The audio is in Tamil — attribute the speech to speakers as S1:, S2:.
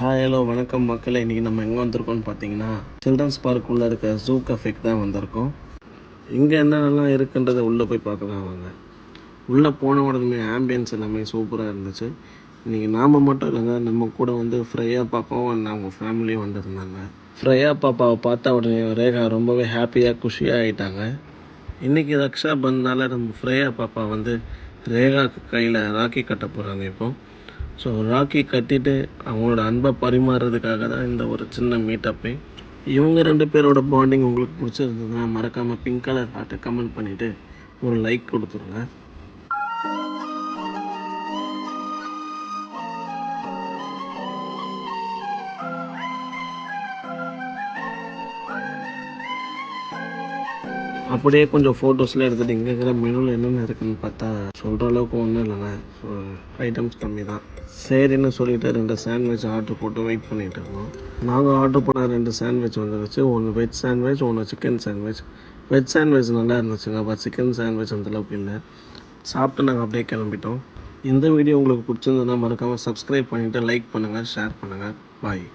S1: ஹலோ வணக்கம் மக்களே. இன்றைக்கி நம்ம எங்கே வந்திருக்கோம்னு பார்த்தீங்கன்னா சில்ட்ரன்ஸ் பார்க்குள்ளே இருக்க ஜூ கஃபேக்கு தான் வந்திருக்கோம். இங்கே என்னென்னலாம் இருக்குன்றதை உள்ளே போய் பார்க்கலாம் வாங்க. உள்ளே போன உடனே ஆம்பியன்ஸ் எல்லாமே சூப்பராக இருந்துச்சு. இன்றைக்கி நாம் மட்டும் இல்லைங்க, நம்ம கூட வந்து ஃப்ரையா பாப்பாவும் அவங்க ஃபேமிலியும் வந்திருந்தாங்க. ஃப்ரையா பாப்பாவை பார்த்த உடனே ரேகா ரொம்பவே ஹாப்பியாக குஷியாக ஆகிட்டாங்க. இன்றைக்கி ரக்ஷா பந்தனால நம்ம ஃப்ரையா பாப்பா வந்து ரேகாவுக்கு கையில் ராக்கி கட்ட போகிறாங்க இப்போது. ஸோ ராக்கி கட்டிட்டு அவங்களோட அன்பை பரிமாறுறதுக்காக தான் இந்த ஒரு சின்ன மீட்டப்பே. இவங்க 2 பேரோட பாண்டிங் உங்களுக்கு பிடிச்சிருந்ததுன்னா மறக்காமல் பிங்க் கலர் ஹார்ட்டை கமெண்ட் பண்ணிவிட்டு ஒரு லைக் கொடுத்துருங்க. அப்படியே கொஞ்சம் ஃபோட்டோஸ்லாம் எடுத்துகிட்டு இங்கே இருக்கிற மெனுவில் என்னென்ன இருக்குதுன்னு பார்த்தா சொல்கிற அளவுக்கு ஒன்றும் இல்லைங்க. ஸோ ஐட்டம்ஸ் கம்மி தான். சரின்னு சொல்லிவிட்டு 2 சாண்ட்விச் ஆர்டர் போட்டு வெயிட் பண்ணிகிட்டு இருந்தோம். நாங்கள் ஆர்டர் பண்ண 2 சாண்ட்விச் வந்துருச்சு. ஒன்று வெஜ் சாண்ட்விச், ஒன்று சிக்கன் சாண்ட்விச். வெஜ் சாண்ட்விச் நல்லா இருந்துச்சுங்க, பட் சிக்கன் சாண்ட்விச் அந்தளவுக்கு இல்லை. சாப்பிட்டு நாங்கள் அப்படியே கிளம்பிட்டோம். இந்த வீடியோ உங்களுக்கு பிடிச்சிருந்ததுன்னா மறக்காமல் சப்ஸ்கிரைப் பண்ணிவிட்டு லைக் பண்ணுங்கள், ஷேர் பண்ணுங்கள். பாய்.